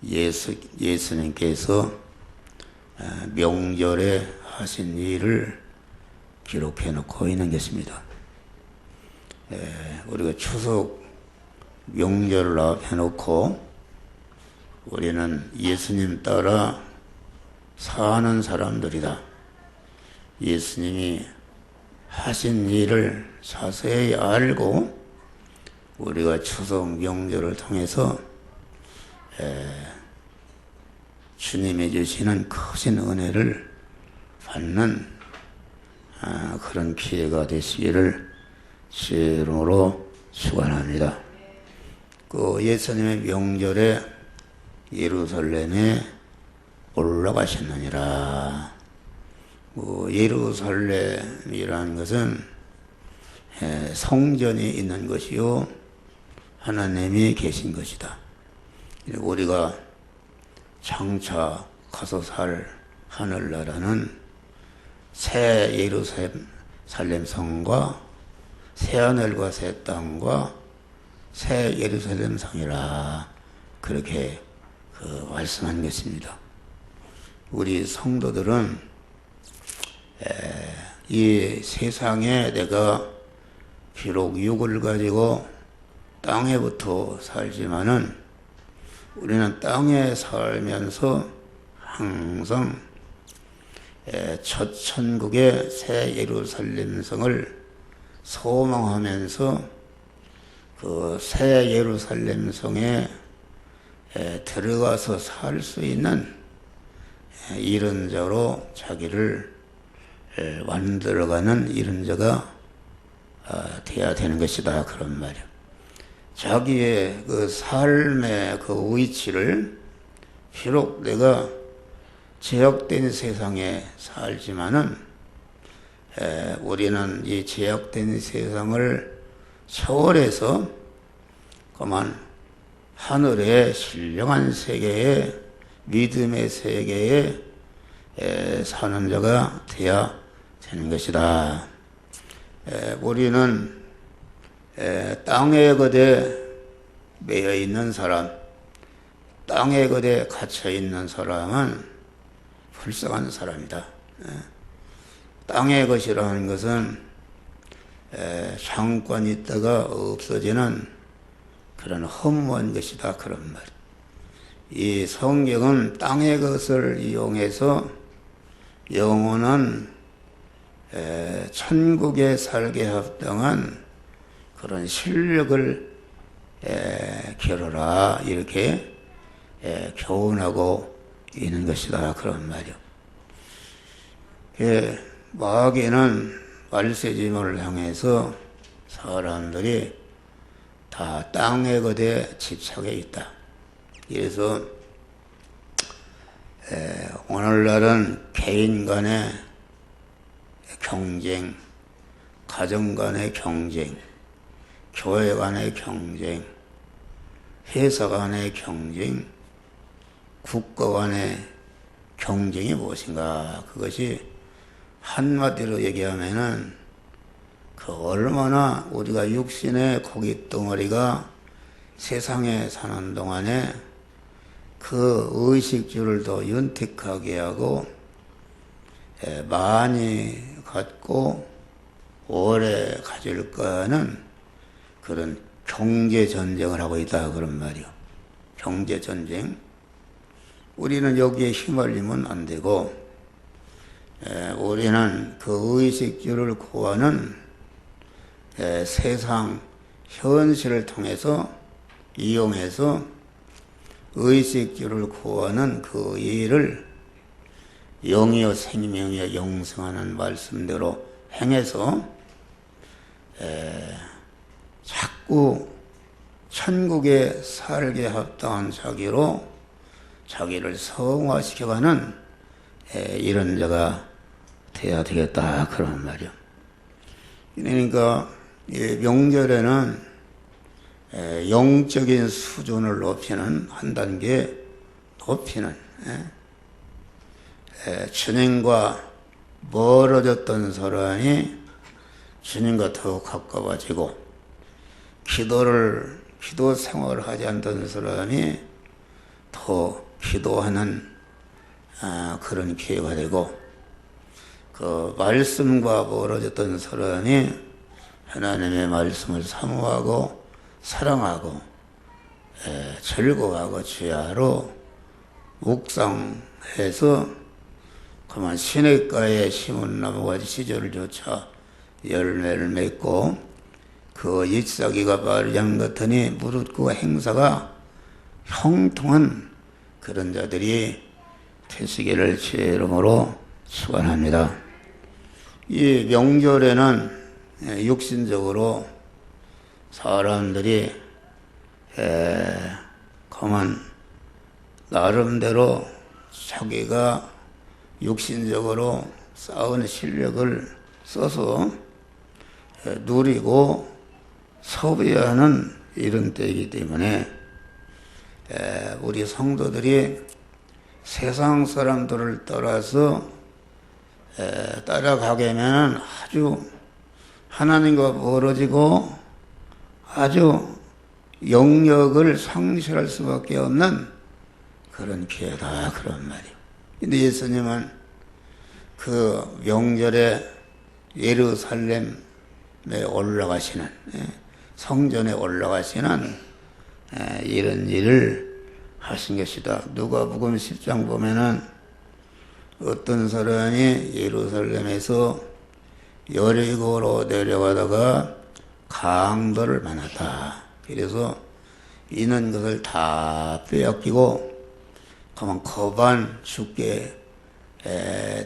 예수님께서 명절에 하신 일을 기록해 놓고 있는 것입니다. 우리가 추석 명절을 앞에 놓고 우리는 예수님 따라 사는 사람들이다. 예수님이 하신 일을 자세히 알고 우리가 추석 명절을 통해서 주님이 주시는 크신 은혜를 받는 그런 기회가 되시기를 주의 이름으로 축원합니다. 그 예수님의 명절에 예루살렘에 올라가셨느니라. 예루살렘이라는 것은 성전이 있는 것이요 하나님이 계신 것이다. 우리가 장차 가서 살 하늘나라는 새 예루살렘 성과 새 하늘과 새 땅과 새 예루살렘 성이라 그렇게 말씀한 것입니다. 우리 성도들은 이 세상에 내가 비록 육을 가지고 땅에부터 살지만은 우리는 땅에 살면서 항상 첫 천국의 새 예루살렘 성을 소망하면서 그 새 예루살렘 성에 들어가서 살 수 있는 이런 자로 자기를 만들어가는 이런 자가 되어야 되는 것이다. 그런 말이야. 자기의 그 삶의 그 위치를 비록 내가 제약된 세상에 살지만은 우리는 이 제약된 세상을 초월해서 그만 하늘의 신령한 세계에 믿음의 세계에 사는 자가 되어야 되는 것이다. 우리는 땅에 거대 매여 있는 사람, 땅에 거대 갇혀 있는 사람은 불쌍한 사람이다. 땅의 것이라는 것은 잠깐 있다가 없어지는 그런 허무한 것이다. 그런 말. 이 성경은 땅의 것을 이용해서 영원한 천국에 살게 합당한 그런 실력을 겨루라 이렇게 교훈하고 있는 것이다. 그런 말이요. 마귀는 말세지물을 향해서 사람들이 다 땅의 것에 집착해 있다. 그래서 오늘날은 개인 간의 경쟁, 가정 간의 경쟁, 교회 간의 경쟁, 회사 간의 경쟁, 국가 간의 경쟁이 무엇인가? 그것이 한마디로 얘기하면은 그 얼마나 우리가 육신의 고깃 덩어리가 세상에 사는 동안에 그 의식주를 더 윤택하게 하고 많이 갖고 오래 가질까 하는 그런 경제전쟁을 하고 있다. 그런 말이요. 경제전쟁. 우리는 여기에 휘말리면 안 되고 우리는 그 의식주를 구하는 세상 현실을 통해서 이용해서 의식주를 구하는 그 일을 영이요 생명이요 영생하는 말씀대로 행해서 자꾸 천국에 살게 합당한 자기로 자기를 성화시켜가는 이런 자가 되어야 되겠다. 그런 말이요. 그러니까 명절에는 영적인 수준을 높이는 한 단계 높이는 주님과 멀어졌던 사람이 주님과 더욱 가까워지고 기도 생활을 하지 않던 사람이 더 기도하는 그런 기회가 되고, 그 말씀과 멀어졌던 사람이 하나님의 말씀을 사모하고 사랑하고 즐거워하고 주야로 묵상해서 그만 시냇가에 심은 나무같이 시절을 쫓아 열매를 맺고 그 잎사귀가 마르지 않은 같으니 무릇고 행사가 형통한 그런 자들이 되시기를 주의 이름으로 축원합니다. 이 명절에는 육신적으로 사람들이 그만 나름대로 자기가 육신적으로 쌓은 실력을 써서 누리고 소비하는 이런 때이기 때문에 우리 성도들이 세상 사람들을 따라서 따라가게 하면 아주 하나님과 멀어지고 아주 영역을 상실할 수밖에 없는 그런 기회다, 그런 말이에요. 근데 예수님은 그 명절에 예루살렘에 올라가시는, 성전에 올라가시는 이런 일을 하신 것이다. 누가복음 10장 보면은 어떤 사람이 예루살렘에서 여리고로 내려가다가 강도를 만났다. 그래서 있는 것을 다 빼앗기고 그만 거반 죽게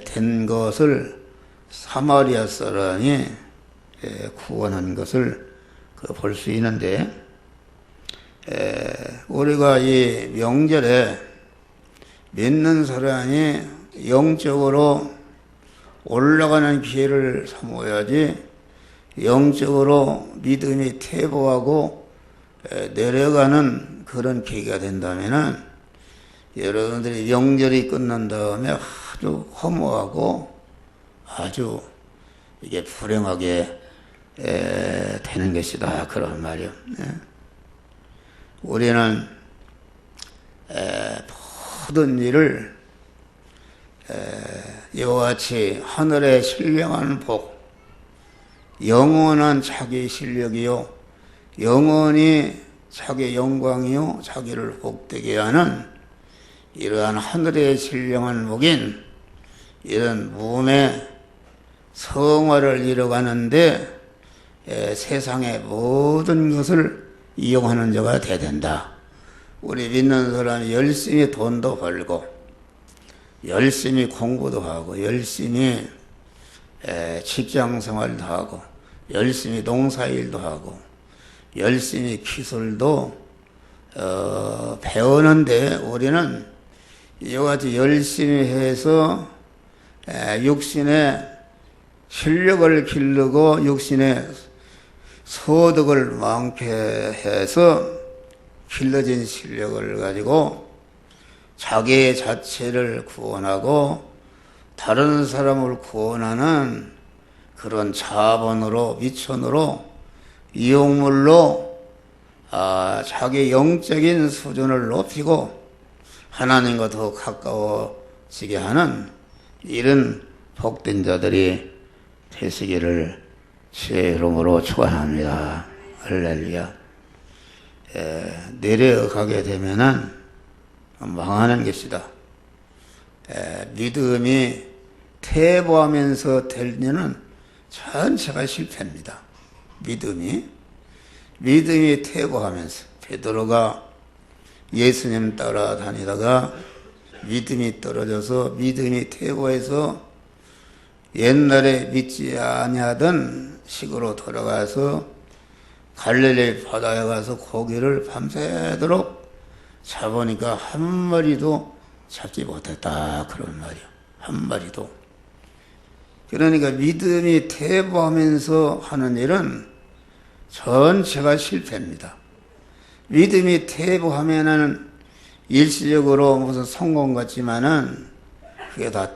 된 것을 사마리아 사람이 구원한 것을 볼 수 있는데, 우리가 이 명절에 믿는 사람이 영적으로 올라가는 기회를 삼아야지, 영적으로 믿음이 퇴보하고 내려가는 그런 계기가 된다면은 여러분들이 명절이 끝난 다음에 아주 허무하고 아주 이게 불행하게 되는 것이다, 그런 말이요. 우리는 모든 일을 이와 같이 하늘에 신령한 복, 영원한 자기 실력이요, 영원히 자기 영광이요, 자기를 복되게 하는 이러한 하늘의 신령한 복인 이런 몸의 성화를 이뤄가는데 세상의 모든 것을 이용하는 자가 돼야 된다. 우리 믿는 사람이 열심히 돈도 벌고 열심히 공부도 하고 열심히 직장 생활도 하고 열심히 농사일도 하고 열심히 기술도 배우는데, 우리는 이와 같이 열심히 해서 육신의 실력을 기르고 육신의 소득을 많게 해서 길러진 실력을 가지고 자기 자체를 구원하고 다른 사람을 구원하는 그런 자본으로, 미천으로, 이용물로 자기 영적인 수준을 높이고 하나님과 더 가까워지게 하는 이런 복된 자들이 되시기를 주의 이름으로 축원합니다. 할렐루야. 내려가게 되면은 망하는 것이다. 믿음이 퇴보하면서 될 일은 전체가 실패입니다. 믿음이 퇴보하면서, 베드로가 예수님 따라다니다가 믿음이 떨어져서 믿음이 퇴보해서 옛날에 믿지 아니하던 식으로 돌아가서 갈릴리 바다에 가서 고기를 밤새도록 잡으니까 한 마리도 잡지 못했다, 그런 말이야. 한 마리도. 그러니까 믿음이 퇴보하면서 하는 일은 전체가 실패입니다. 믿음이 퇴보하면은 일시적으로 무슨 성공 같지만은 그게 다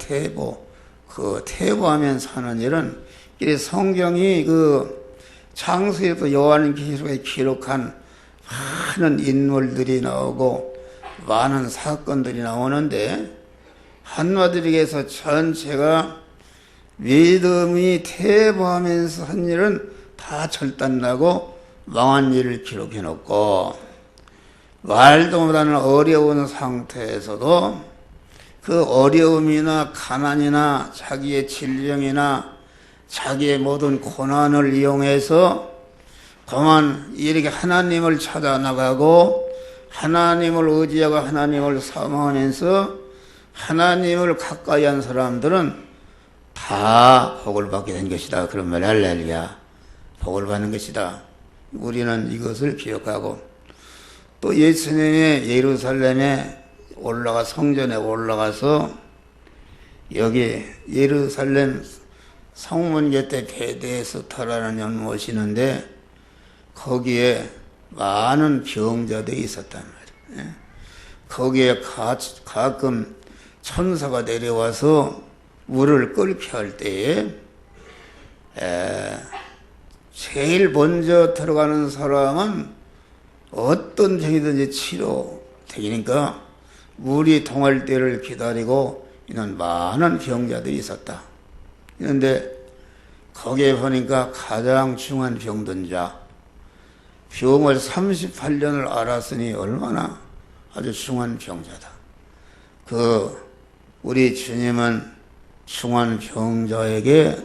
퇴보하면서 하는 일은, 이 성경이 그 창세기부터 요한계시록에 기록한 많은 인물들이 나오고 많은 사건들이 나오는데 한마디로 해서 전체가 믿음이 퇴보하면서 한 일은 다 절단나고 망한 일을 기록해 놓고 말도 못하는 어려운 상태에서도 그 어려움이나 가난이나 자기의 질병이나 자기의 모든 고난을 이용해서 그만 이렇게 하나님을 찾아 나가고 하나님을 의지하고 하나님을 사모하면서 하나님을 가까이 한 사람들은 다 복을 받게 된 것이다. 그런 말 할렐루야. 복을 받는 것이다. 우리는 이것을 기억하고 또 예수님이 예루살렘에 성전에 올라가서 여기 예루살렘 성문 곁에 베데스다라는 연못이는데 거기에 많은 병자들이 있었단 말이에요. 거기에 가끔 천사가 내려와서 물을 끓게 할 때에 제일 먼저 들어가는 사람은 어떤 병이든지 치료되니까 물이 동할 때를 기다리고 이런 많은 병자들이 있었다. 그런데 거기에 보니까 가장 중한 병든 자, 병을 38년을 앓았으니 얼마나 아주 중한 병자다. 우리 주님은 중한 병자에게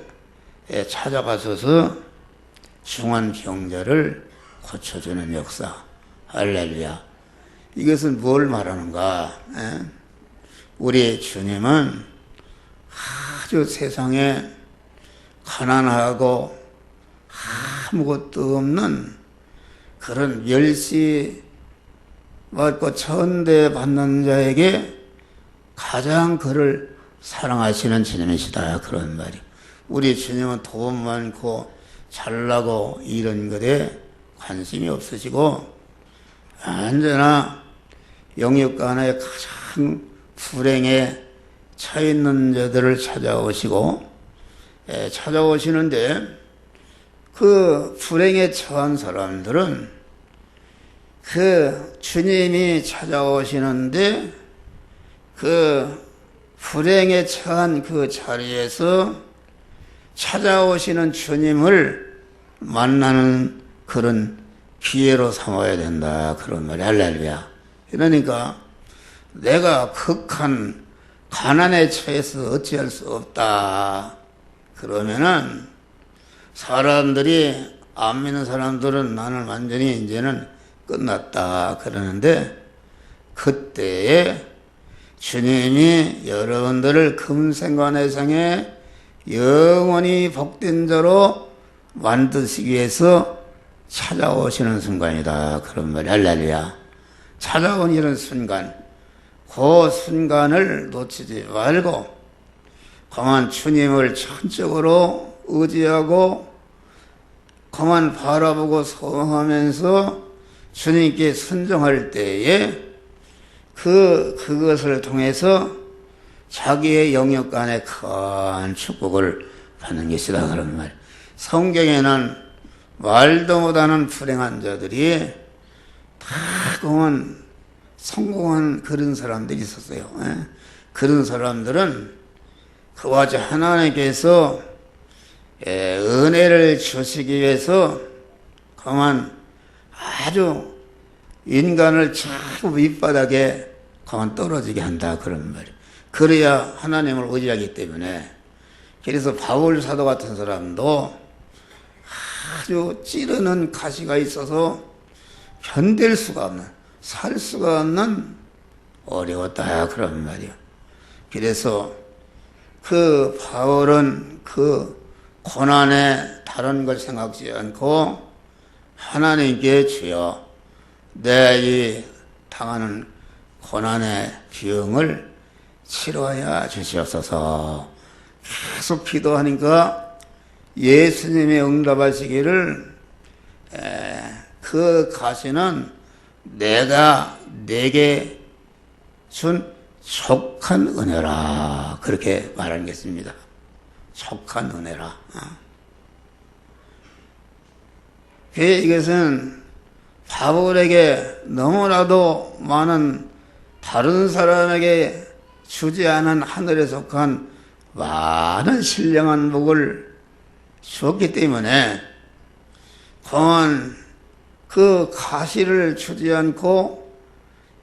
찾아가셔서 중한 병자를 고쳐주는 역사. 할렐루야. 이것은 뭘 말하는가? 우리 주님은 아주 세상에 가난하고 아무것도 없는 그런 멸시받고 천대받는 자에게 가장 그를 사랑하시는 주님이시다. 그런 말이. 우리 주님은 돈 많고 잘나고 이런 것에 관심이 없으시고 언제나 영육간에 가장 불행에 처있는 자들을 찾아오시는데 그 불행에 처한 사람들은 그 주님이 찾아오시는데 그 불행에 처한 그 자리에서 찾아오시는 주님을 만나는 그런 기회로 삼아야 된다. 그런 말이 할렐루야. 그러니까 내가 극한 가난에 처해서 어찌할 수 없다. 그러면은 사람들이 안 믿는 사람들은 나는 완전히 이제는 끝났다. 그러는데 그때에 주님이 여러분들을 금생관해상에 영원히 복된 자로 만드시기 위해서 찾아오시는 순간이다. 그런 말이 할렐루야. 찾아온 이런 순간, 그 순간을 놓치지 말고 그만 주님을 전적으로 의지하고 그만 바라보고 소망하면서 주님께 순종할 때에 그것을 통해서 자기의 영역 간에 큰 축복을 받는 것이다. 그런 말. 성경에는 말도 못하는 불행한 자들이 다 그만 성공한 그런 사람들이 있었어요. 그런 사람들은 그와 같이 하나님께서 은혜를 주시기 위해서 그만 아주 인간을 자꾸 밑바닥에 그만 떨어지게 한다. 그런 말이에요. 그래야 하나님을 의지하기 때문에. 그래서 바울 사도 같은 사람도 아주 찌르는 가시가 있어서 견딜 수가 없는, 살 수가 없는 어려웠다. 그런 말이에요. 그래서 그 바울은 그 고난에 다른 걸 생각지 않고 하나님께 주여 내 이 당하는 고난의 병을 치료하여 주시옵소서. 계속 기도하니까 예수님이 응답하시기를 그 가시는 내가 내게 준 족한 은혜라. 그렇게 말하는 게 있습니다. 족한 은혜라. 이것은 바울에게 너무나도 많은 다른 사람에게 주지 않은 하늘에 속한 많은 신령한 복을 주었기 때문에 그만 그 가시를 주지 않고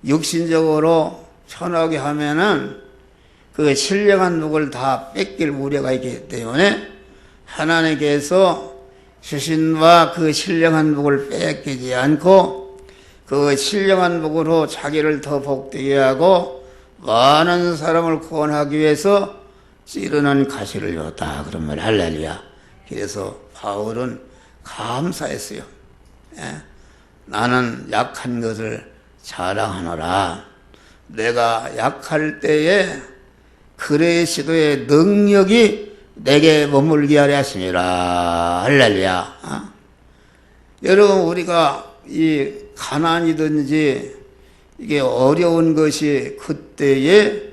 육신적으로 편하게 하면은 그 신령한 복을 다 뺏길 우려가 있기 때문에 하나님께서 주신 바 그 신령한 복을 뺏기지 않고 그 신령한 복으로 자기를 더 복되게 하고 많은 사람을 구원하기 위해서 찌르는 가시를 줬다. 그런 말 할렐루야. 그래서 바울은 감사했어요. 예? 나는 약한 것을 자랑하노라. 내가 약할 때에 그리스도의 능력이 내게 머물게 하려 하심이라. 할렐루야. 어? 여러분, 우리가 이 가난이든지 이게 어려운 것이 그때에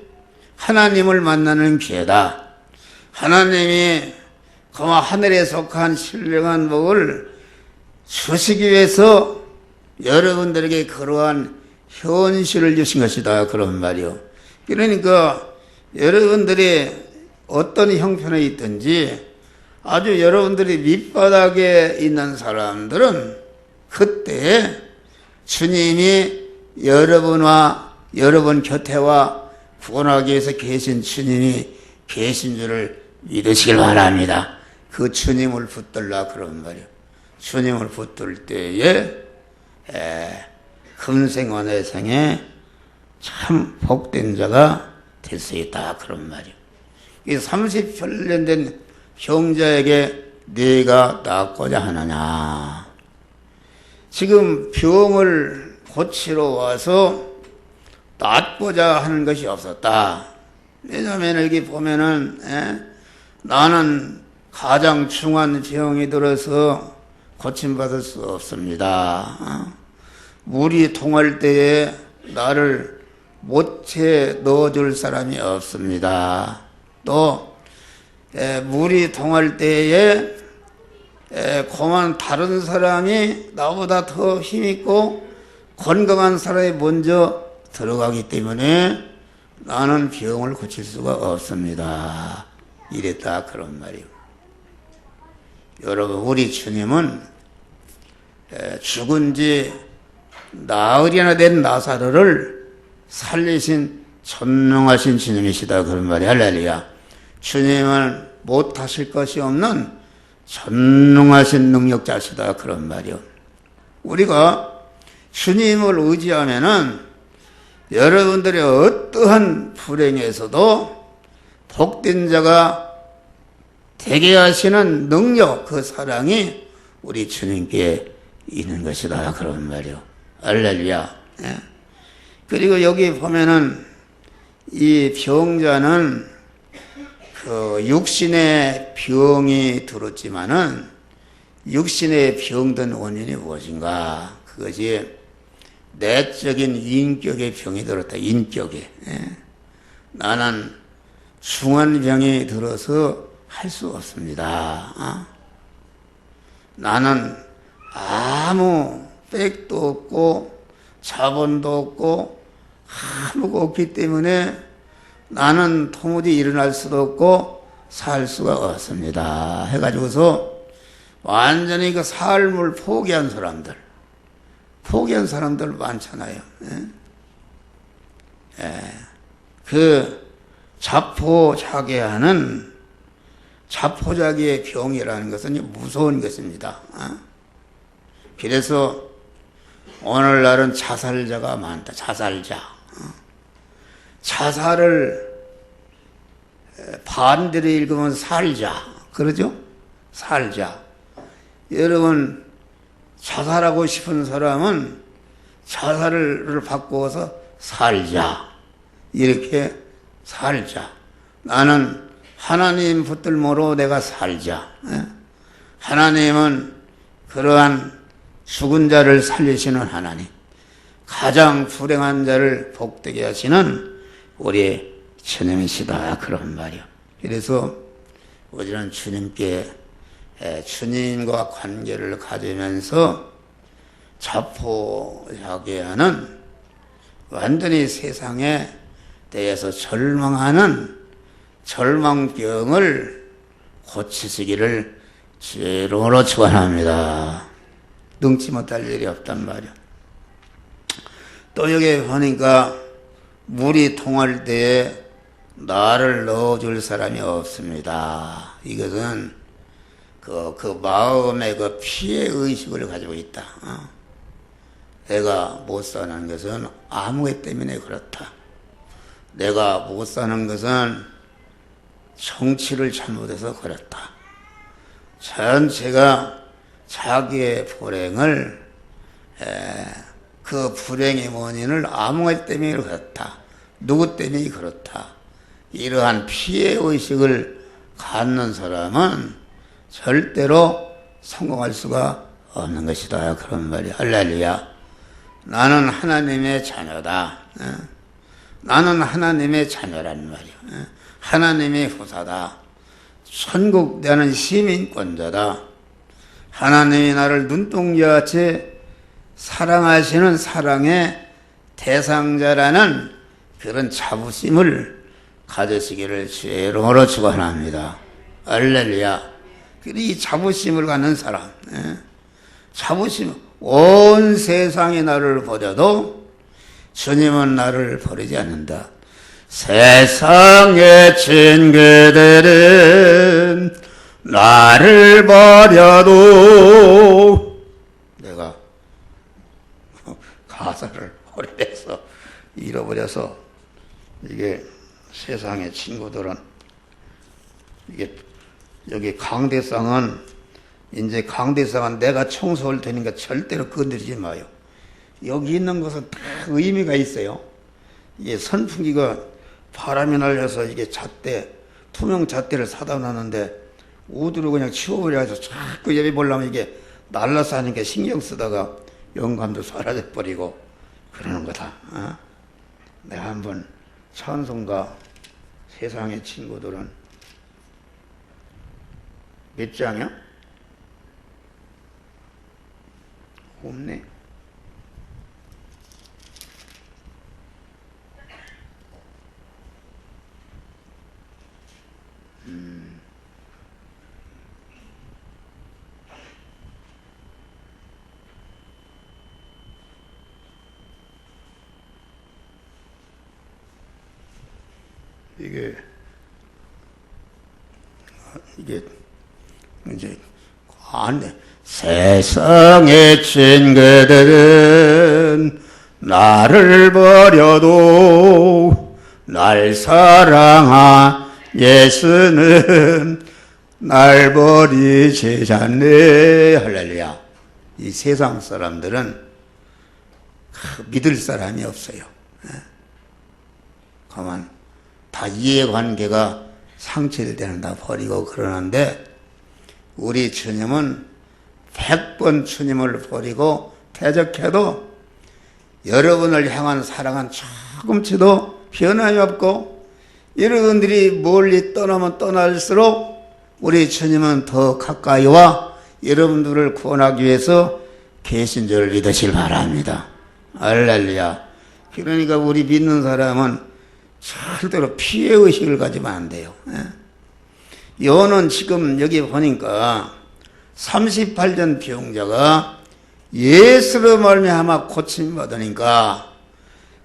하나님을 만나는 기회다. 하나님이 그마 하늘에 속한 신령한 복을 주시기 위해서 여러분들에게 그러한 현실을 주신 것이다. 그런 말이요. 그러니까 여러분들이 어떤 형편에 있든지 아주 여러분들이 밑바닥에 있는 사람들은 그때 주님이 여러분과 여러분 곁에와 구원하기 위해서 계신 주님이 계신 줄을 믿으시길 바랍니다. 그 주님을 붙들라. 그런 말이요. 주님을 붙들 때에 금생원회생에 참 복된 자가 될 수 있다. 그런 말이요. 이 30년 된 형제에게 네가 낫고자 하느냐. 지금 병을 고치러 와서 낫고자 하는 것이 없었다. 왜냐하면 여기 보면은 나는 가장 중한 병이 들어서 고침받을 수 없습니다. 물이 통할 때에 나를 못에 넣어줄 사람이 없습니다. 또 물이 통할 때에 고만 다른 사람이 나보다 더 힘있고 건강한 사람이 먼저 들어가기 때문에 나는 병을 고칠 수가 없습니다. 이랬다. 그런 말이에요. 여러분, 우리 주님은 죽은 지 나흘이나 된 나사로를 살리신 전능하신 주님이시다. 그런 말이 할렐루야. 주님은 못하실 것이 없는 전능하신 능력자시다. 그런 말이요. 우리가 주님을 의지하면은 여러분들의 어떠한 불행에서도 복된 자가 되게 하시는 능력, 그 사랑이 우리 주님께 있는 것이다. 그런 말이요. 할렐루야. 예. 그리고 여기 보면은 이 병자는 그 육신의 병이 들었지만은 육신의 병든 원인이 무엇인가? 그것이 내적인 인격의 병이 들었다. 인격에. 예. 나는 중한 병이 들어서 할 수 없습니다. 나는 아무 백도 없고 자본도 없고 아무것도 없기 때문에 나는 도무지 일어날 수도 없고 살 수가 없습니다. 해가지고서 완전히 그 삶을 포기한 사람들 많잖아요. 그 자포자기하는 자포자기의 병이라는 것은 무서운 것입니다. 그래서 오늘날은 자살자가 많다. 자살자. 자살을 반대로 읽으면 살자. 그러죠? 살자. 여러분, 자살하고 싶은 사람은 자살을 바꾸어서 살자. 이렇게 살자. 나는 하나님 붙들모로 내가 살자. 하나님은 그러한 죽은 자를 살리시는 하나님, 가장 불행한 자를 복되게 하시는 우리 주님이시다. 그런 말이요. 그래서 우리는 주님께 주님과 관계를 가지면서 자포자기하는 완전히 세상에 대해서 절망하는 절망병을 고치시기를 주의 이름으로 축원합니다. 능치 못할 일이 없단 말이야. 또 여기 보니까 물이 통할 때에 나를 넣어줄 사람이 없습니다. 이것은 그 마음의 그 피해의식을 가지고 있다. 내가 못 사는 것은 아무개 때문에 그렇다. 내가 못 사는 것은 정치를 잘못해서 그렇다. 전체가 자기의 불행을 그 불행의 원인을 아무개 때문에 그렇다. 누구 때문에 그렇다. 이러한 피해의식을 갖는 사람은 절대로 성공할 수가 없는 것이다. 그런 말이 할렐루야. 나는 하나님의 자녀다. 나는 하나님의 자녀란 말이야. 하나님의 후사다. 천국 나는 시민권자다. 하나님이 나를 눈동자같이 사랑하시는 사랑의 대상자라는 그런 자부심을 가지시기를 주의 이름으로 축원합니다. 할렐루야. 이 자부심을 갖는 사람, 자부심, 온 세상이 나를 버려도 주님은 나를 버리지 않는다. 세상의 친구들은 나를 버려도, 내가 가사를 오래돼서 잃어버려서, 이게 세상의 친구들은, 이게 여기 강대상은, 이제 강대상은 내가 청소할 테니까 절대로 건드리지 마요. 여기 있는 것은 다 의미가 있어요. 이게 선풍기가 바람이 날려서 이게 잣대, 투명 잣대를 사다 놨는데 우드로 그냥 치워버려서 자꾸 예배 보려면 이게 날라서 하니까 신경 쓰다가 영감도 사라져 버리고 그러는 거다. 내가 한번 찬송가 세상의 친구들은 몇 장이야? 없네. 이게 이제 안 돼. 세상의 친구들은 나를 버려도 날 사랑한 예수는 날 버리지 않네. 할렐루야. 이 세상 사람들은 믿을 사람이 없어요. 가만 다 이해관계가 상실되는 다 버리고 그러는데, 우리 주님은 100번 주님을 버리고 대적해도 여러분을 향한 사랑은 조금치도 변함이 없고, 여러분들이 멀리 떠나면 떠날수록 우리 주님은 더 가까이 와 여러분들을 구원하기 위해서 계신 줄 믿으시길 바랍니다. 할렐루야. 그러니까 우리 믿는 사람은 절대로 피해의식을 가지면 안 돼요. 여는 지금 여기 보니까 38년 병자가 예수로 말미암아 고침받으니까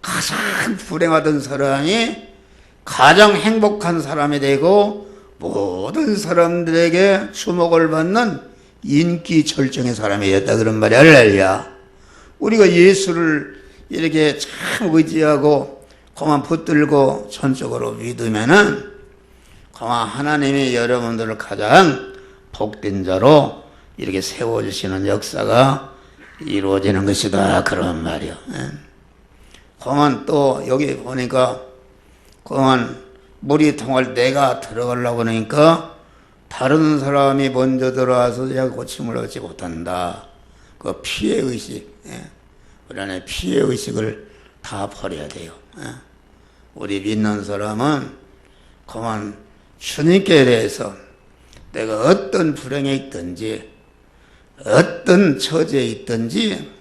가장 불행하던 사람이 가장 행복한 사람이 되고 모든 사람들에게 주목을 받는 인기 절정의 사람이 됐다. 그런 말이 할렐루야. 우리가 예수를 이렇게 참 의지하고 그만 붙들고 전적으로 믿으면은 그만 하나님이 여러분들을 가장 복된 자로 이렇게 세워주시는 역사가 이루어지는 것이다. 그런 말이요. 그만 또 여기 보니까 그만 물이 통할 내가 들어가려고 하니까 다른 사람이 먼저 들어와서 내가 고침을 얻지 못한다. 그 피해의식, 우리 안에 피해의식을 다 버려야 돼요. 우리 믿는 사람은 그만 주님께 대해서 내가 어떤 불행에 있든지 어떤 처지에 있든지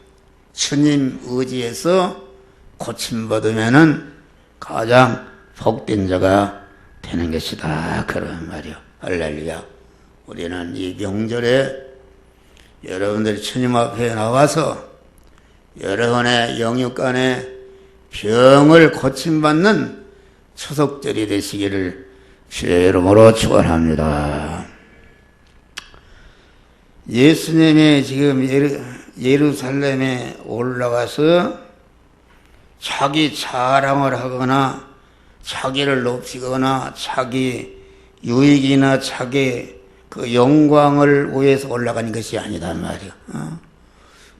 주님 의지에서 고침받으면은 가장 복된 자가 되는 것이다. 그런 말이요. 할렐루야. 우리는 이 명절에 여러분들이 주님 앞에 나와서 여러분의 영육간의 병을 고침받는 추석절이 되시기를 주의 이름으로 축원합니다. 예수님이 지금 예루살렘에 올라가서 자기 자랑을 하거나 자기를 높이거나 자기 유익이나 자기 그 영광을 위해서 올라가는 것이 아니다 말이야.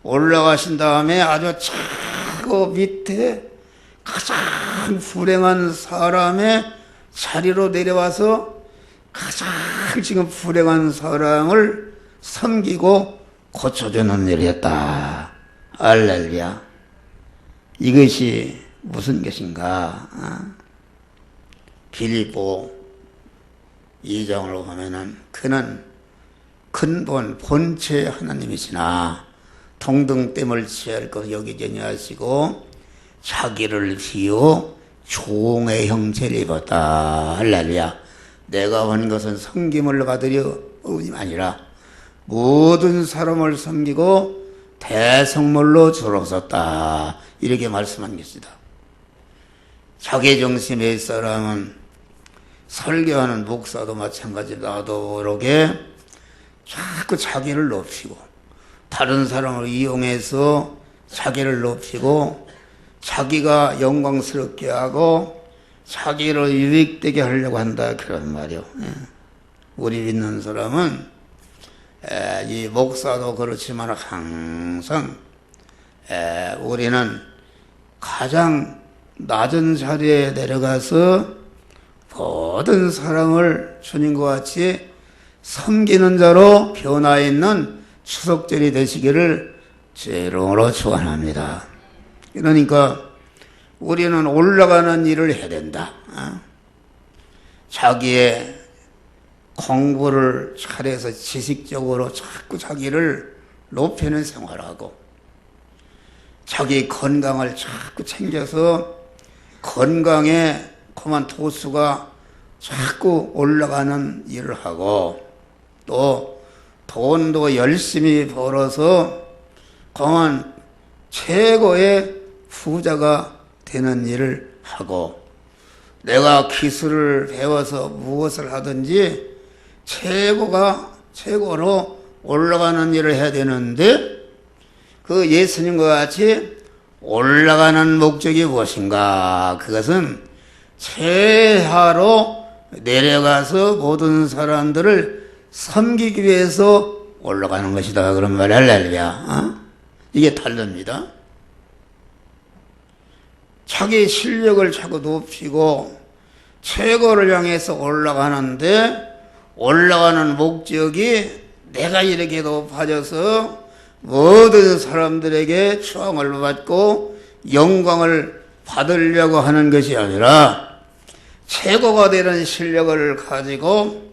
올라가신 다음에 아주 저 밑에 가장 불행한 사람의 자리로 내려와서 가장 지금 불행한 사람을 섬기고 고쳐주는 일이었다. 할렐루야. 이것이 무슨 것인가? 빌립보 2장으로 보면은 그는 근본 본체 하나님이시나 동등됨을 취할 것 여기지 아니하시고 자기를 비워 종의 형체를 입었다. 할렐루야. 내가 온 것은 섬김을 받으려 오니 아니라 모든 사람을 섬기고 대성물로 주로 섰다. 이렇게 말씀한 것이다. 자기 중심의 사람은 설교하는 목사도 마찬가지로 나도 모르게 자꾸 자기를 높이고 다른 사람을 이용해서 자기를 높이고 자기가 영광스럽게 하고 자기를 유익되게 하려고 한다. 그런 말이요. 우리 믿는 사람은 이 목사도 그렇지만 항상 우리는 가장 낮은 자리에 내려가서 모든 사람을 주님과 같이 섬기는 자로 변화 있는 추석절이 되시기를 제 이름으로 축원합니다. 그러니까 우리는 올라가는 일을 해야 된다. 자기의 공부를 잘해서 지식적으로 자꾸 자기를 높이는 생활하고 자기 건강을 자꾸 챙겨서 건강에 그만 도수가 자꾸 올라가는 일을 하고 또 돈도 열심히 벌어서 그만 최고의 부자가 되는 일을 하고 내가 기술을 배워서 무엇을 하든지 최고로 올라가는 일을 해야 되는데 그 예수님과 같이 올라가는 목적이 무엇인가? 그것은 최하로 내려가서 모든 사람들을 섬기기 위해서 올라가는 것이다. 그런 말이 할렐루야. 이게 다릅니다. 자기 실력을 자꾸 높이고 최고를 향해서 올라가는데 올라가는 목적이 내가 이렇게 높아져서 모든 사람들에게 추앙을 받고 영광을 받으려고 하는 것이 아니라 최고가 되는 실력을 가지고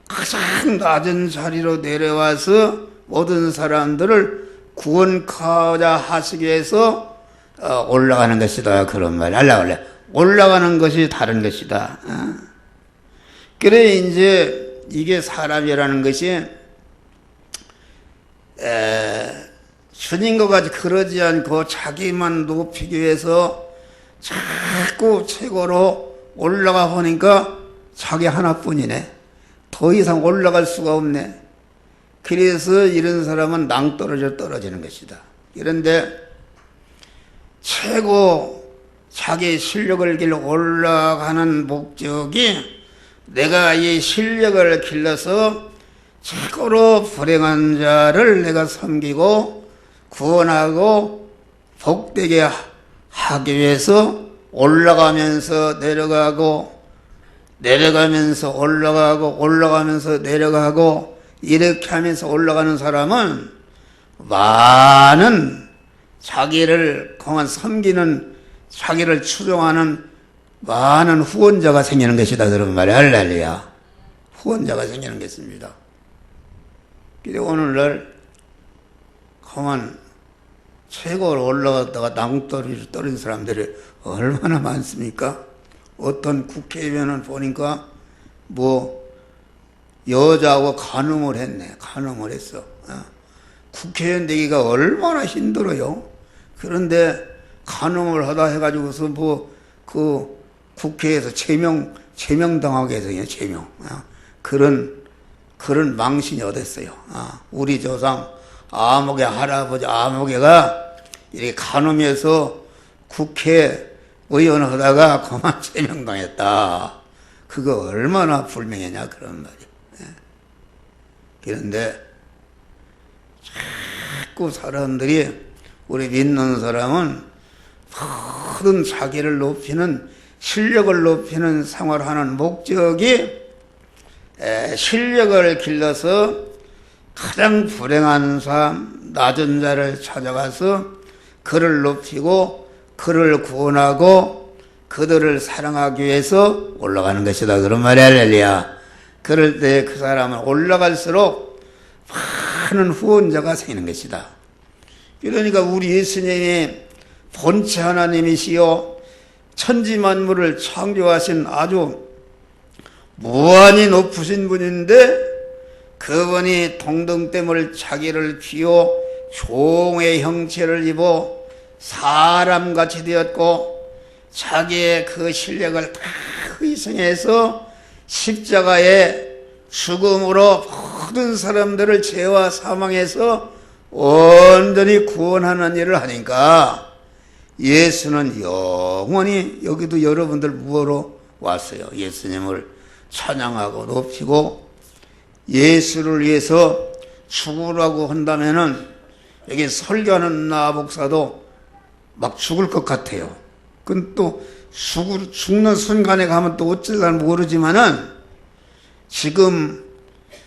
가장 낮은 자리로 내려와서 모든 사람들을 구원하자 하시기 위해서 올라가는 것이다. 그런 말. 올라가는 것이 다른 것이다. 그래 이제 이게 사람이라는 것이 주님과 같이 그러지 않고 자기만 높이기 위해서 자꾸 최고로 올라가 보니까 자기 하나뿐이네. 더 이상 올라갈 수가 없네. 그래서 이런 사람은 낭떠러져 떨어지는 것이다. 그런데 최고 자기 실력을 길러 올라가는 목적이 내가 이 실력을 길러서 최고로 불행한 자를 내가 섬기고 구원하고 복되게 하기 위해서 올라가면서 내려가면서 올라가면서 내려가고 이렇게 하면서 올라가는 사람은 많은 자기를 그만 섬기는 자기를 추종하는 많은 후원자가 생기는 것이다. 그런 말이야. 할렐루야. 후원자가 생기는 것입니다. 그리고 오늘날 그만 최고로 올라갔다가 낭떠러리로 떨어진 사람들이 얼마나 많습니까? 어떤 국회의원은 보니까 뭐 여자하고 간음을 했네. 간음을 했어. 국회의원 되기가 얼마나 힘들어요. 그런데 간음을 하다 해가지고서 뭐 그 국회에서 제명당하게 해서 그냥 제명. 그런 망신이 어딨어요. 우리 조상 아무개 할아버지 아무개가 이렇게 간음해서 국회의원 하다가 그만 제명당했다. 그거 얼마나 불명예냐 그런 말이에요. 그런데 자꾸 사람들이 우리 믿는 사람은 모든 자기를 높이는 실력을 높이는 생활하는 목적이 실력을 길러서 가장 불행한 삶, 낮은 자를 찾아가서 그를 높이고 그를 구원하고 그들을 사랑하기 위해서 올라가는 것이다. 그런 말이 할렐루야. 그럴 때 그 사람은 올라갈수록 많은 후원자가 생기는 것이다. 그러니까 우리 예수님이 본체 하나님이시요 천지 만물을 창조하신 아주 무한히 높으신 분인데 그분이 동등됨을 자기를 비워 종의 형체를 입어 사람같이 되었고 자기의 그 실력을 다 희생해서 십자가의 죽음으로 모든 사람들을 죄와 사망에서 온전히 구원하는 일을 하니까 예수는 영원히 여기도 여러분들 무엇으로 왔어요? 예수님을 찬양하고 높이고 예수를 위해서 죽으라고 한다면은 여기 설교하는 나 목사도 막 죽을 것 같아요. 그건 또 죽는 순간에 가면 또 어쩔란 모르지만은 지금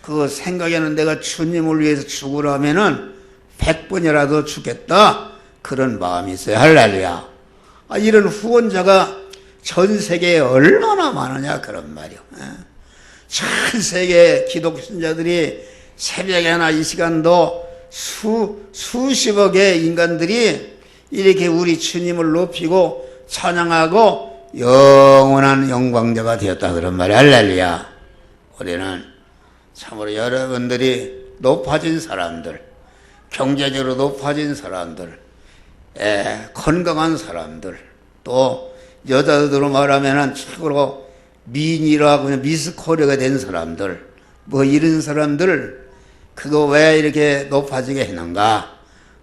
그 생각에는 내가 주님을 위해서 죽으라면은 100번이라도 죽겠다. 그런 마음이 있어요. 할렐루야. 이런 후원자가 전 세계에 얼마나 많으냐 그런 말이요. 전 세계 기독 신자들이 새벽에나 이 시간도 수십억의 인간들이 이렇게 우리 주님을 높이고 찬양하고 영원한 영광자가 되었다 그런 말이 할렐루야. 우리는 참으로 여러분들이 높아진 사람들, 경제적으로 높아진 사람들, 건강한 사람들, 또 여자들로 말하면 최고로 미인이라고 미스 코리아가 된 사람들, 뭐 이런 사람들 그거 왜 이렇게 높아지게 했는가?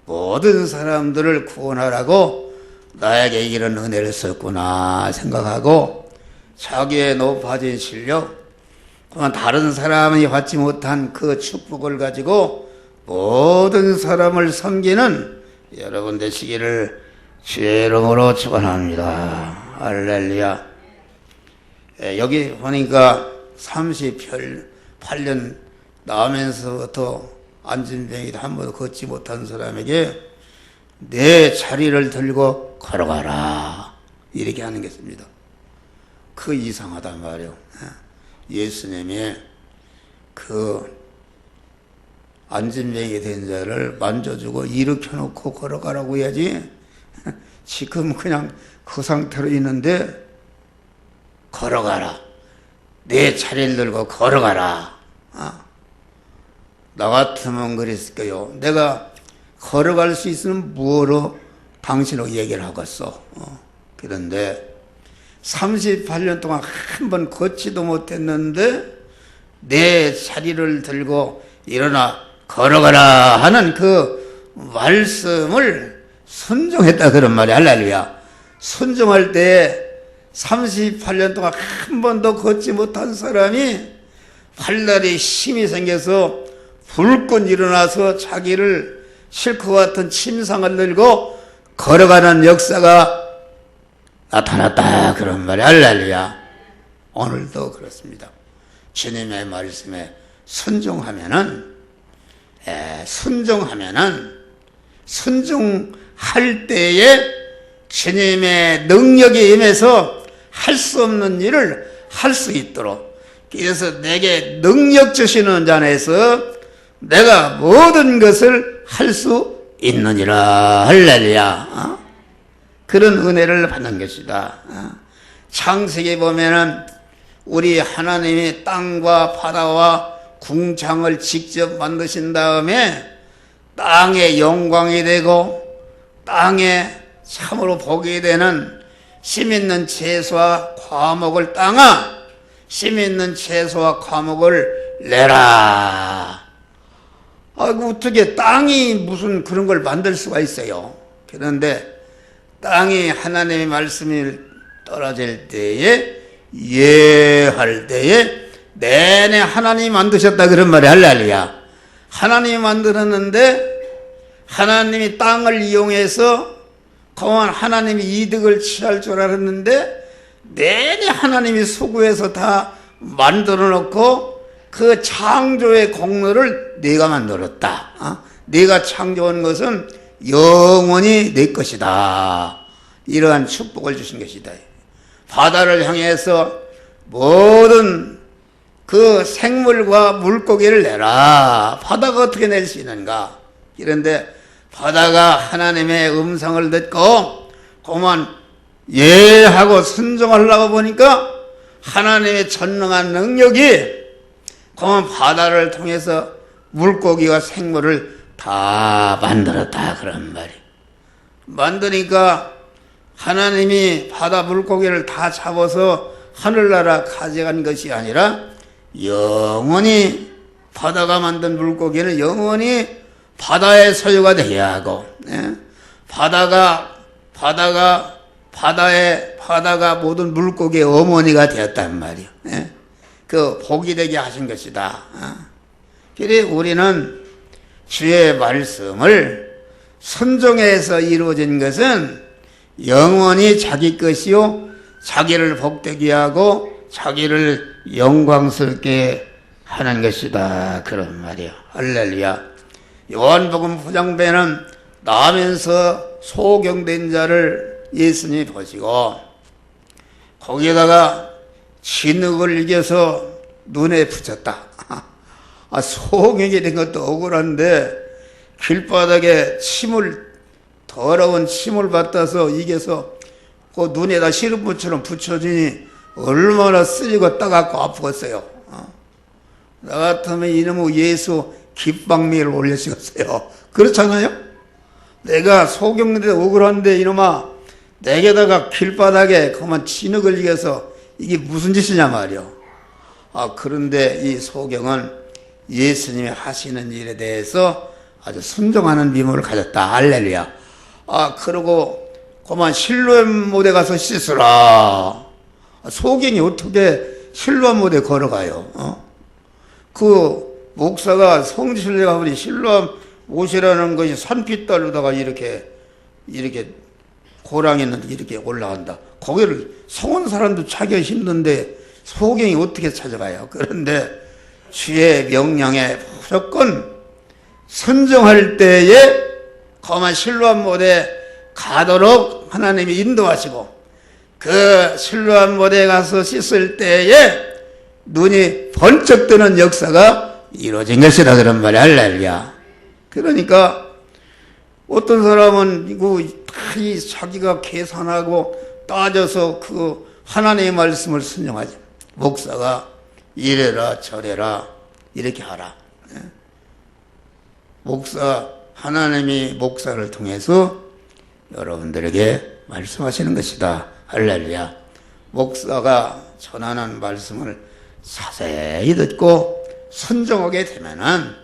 모든 사람들을 구원하라고 나에게 이런 은혜를 썼구나 생각하고 자기의 높아진 실력, 또한 다른 사람이 받지 못한 그 축복을 가지고 모든 사람을 섬기는 여러분 되시기를 주의 이름으로 축원합니다. 할렐루야. 여기 보니까 38년 나오면서부터 안진병이도 한 번도 걷지 못한 사람에게 내 자리를 들고 걸어가라 이렇게 하는 게 있습니다. 그 이상하단 말이에요. 예수님이 그 안진병이 된 자를 만져주고 일으켜놓고 걸어가라고 해야지 지금 그냥 그 상태로 있는데 걸어가라. 내 자리를 들고 걸어가라. 나 같으면 그랬을 거요. 내가 걸어갈 수 있으면 뭐로 당신하고 얘기를 하겠어. 그런데 38년 동안 한 번 걷지도 못했는데 내 자리를 들고 일어나 걸어가라 하는 그 말씀을 순종했다 그런 말이 할렐루야. 순종할 때 38년 동안 한 번도 걷지 못한 사람이 팔다리에 힘이 생겨서 불끈 일어나서 자기를 싣고 같은 침상을 들고 걸어가는 역사가 나타났다 그런 말이 할렐루야. 오늘도 그렇습니다. 주님의 말씀에 순종하면은 순종할 때에 주님의 능력이 임해서 할 수 없는 일을 할 수 있도록, 그래서 내게 능력 주시는 자에서 내가 모든 것을 할 수 있느니라. 할렐루야. 그런 은혜를 받는 것이다. 창세기 보면은 우리 하나님이 땅과 바다와 궁창을 직접 만드신 다음에 땅의 영광이 되고 땅에 참으로 복이 되는 심 있는 채소와 과목을 땅아 심 있는 채소와 과목을 내라. 어떻게 땅이 무슨 그런 걸 만들 수가 있어요. 그런데 땅이 하나님의 말씀이 떨어질 때에 예할 때에 내내 하나님이 만드셨다 그런 말이 할렐루야. 하나님이 만들었는데 하나님이 땅을 이용해서 그만 하나님이 이득을 취할 줄 알았는데 내내 하나님이 수고해서 다 만들어 놓고 그 창조의 공로를 네가 만들었다. 네가 창조한 것은 영원히 내 것이다. 이러한 축복을 주신 것이다. 바다를 향해서 모든 그 생물과 물고기를 내라. 바다가 어떻게 낼 수 있는가? 그런데 바다가 하나님의 음성을 듣고 그만 예하고 순종하려고 보니까 하나님의 전능한 능력이 그만 바다를 통해서 물고기와 생물을 다 만들었다 그런 말이. 만드니까 하나님이 바다 물고기를 다 잡아서 하늘나라 가져간 것이 아니라 영원히 바다가 만든 물고기는 영원히 바다의 소유가 되어야 하고, 바다가 모든 물고기의 어머니가 되었단 말이요. 그 복이 되게 하신 것이다. 그래 우리는 주의 말씀을 순종해서 이루어진 것은 영원히 자기 것이요 자기를 복되게 하고 자기를 영광스럽게 하는 것이다 그런 말이요. 할렐루야. 요한복음 9장배는 나면서 소경된 자를 예수님이 보시고 거기에다가 진흙을 이겨서 눈에 붙였다. 소경이 된 것도 억울한데 길바닥에 더러운 침을 받아서 이겨서 그 눈에다 시름부처럼 붙여주니 얼마나 쓰리고 따갑고 아프겠어요. 나 같으면 이놈의 예수 깃방미를 올려주겠어요. 그렇잖아요? 내가 소경인데 억울한데 이놈아 내게다가 길바닥에 그만 진흙을 이겨서 이게 무슨 짓이냐 말이요. 그런데 이 소경은 예수님이 하시는 일에 대해서 아주 순종하는 미모를 가졌다. 할렐루야. 그러고 그만 실로암 못에 가서 씻으라. 소경이 어떻게 실로암 못에 걸어가요? 그 목사가 성지순례 가보니 실로암 못이라는 것이 산빛달로다가 이렇게 고랑이 있는데 이렇게 올라간다. 거기를 성원 사람도 찾기가 힘든데 소경이 어떻게 찾아가요? 그런데 주의 명령에 무조건 순종할 때에 거만 실로암 못에 가도록 하나님이 인도하시고 그 실로암 못에 가서 씻을 때에 눈이 번쩍 뜨는 역사가 이루어진 것이다 그런 말이야. 할렐루야. 그러니까 어떤 사람은 이거 자기가 계산하고 따져서 그 하나님의 말씀을 순종하지. 목사가 이래라 저래라 이렇게 하라. 하나님이 목사를 통해서 여러분들에게 말씀하시는 것이다. 할렐루야. 목사가 전하는 말씀을 자세히 듣고 순종하게 되면은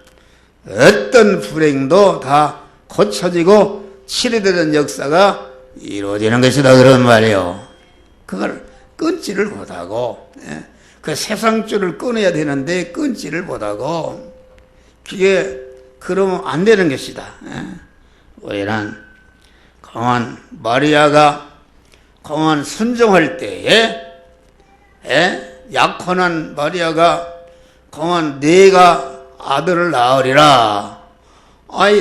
어떤 불행도 다 고쳐지고 치료되는 역사가 이루어지는 것이다 그런 말이에요. 그걸 끊지를 못하고 그 세상 줄을 끊어야 되는데 끊지를 못하고 그게 그러면 안 되는 것이다. 왜냐면 그만 마리아가 그만 순종할 때에 약혼한 마리아가 그만 내가 아들을 낳으리라.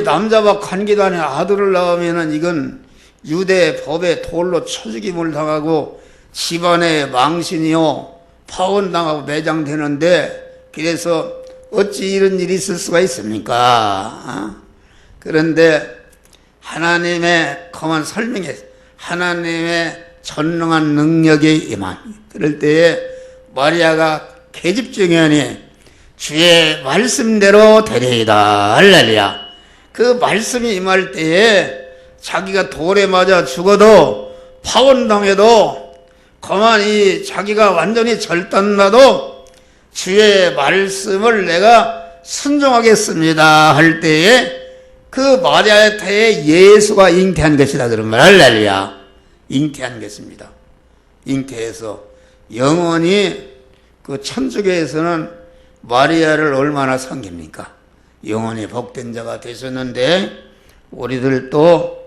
남자와 관계도 안에 아들을 낳으면은 이건 유대 법에 돌로 쳐죽임을 당하고 집안의 망신이요 파혼당하고 매장되는데 그래서 어찌 이런 일이 있을 수가 있습니까? 그런데 하나님의 그만 설명해 하나님의 전능한 능력이 임한 그럴 때에 마리아가 계집종연히 주의 말씀대로 되리이다. 할렐루야. 그 말씀이 임할 때에 자기가 돌에 맞아 죽어도 파혼당해도 가만히 자기가 완전히 절단나도 주의 말씀을 내가 순종하겠습니다 할 때에 그 마리아의 태에 예수가 잉태한 것이다. 그런 말 할렐루야. 잉태한 것입니다. 잉태해서 영원히 그 천주교에서는 마리아를 얼마나 섬깁니까? 영원히 복된 자가 되셨는데 우리들도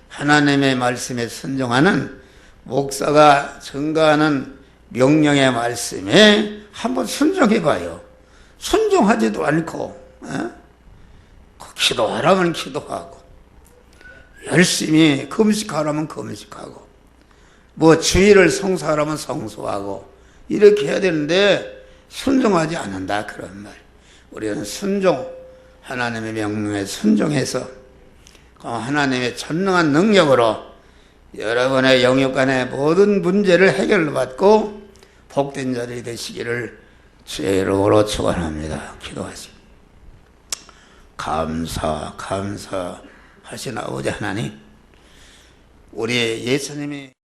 하나님의 말씀에 순종하는 목사가 전가하는 명령의 말씀에 한번 순종해봐요. 순종하지도 않고 기도하라면 기도하고 열심히 금식하라면 금식하고 뭐 주의를 성수하라면 성수하고 이렇게 해야 되는데 순종하지 않는다 그런 말. 우리는 순종 하나님의 명령에 순종해서 하나님의 전능한 능력으로 여러분의 영육간의 모든 문제를 해결받고 복된 자들이 되시기를 주의 이름으로 축원합니다. 기도하시고 감사하신 아버지 하나님, 우리 예수님이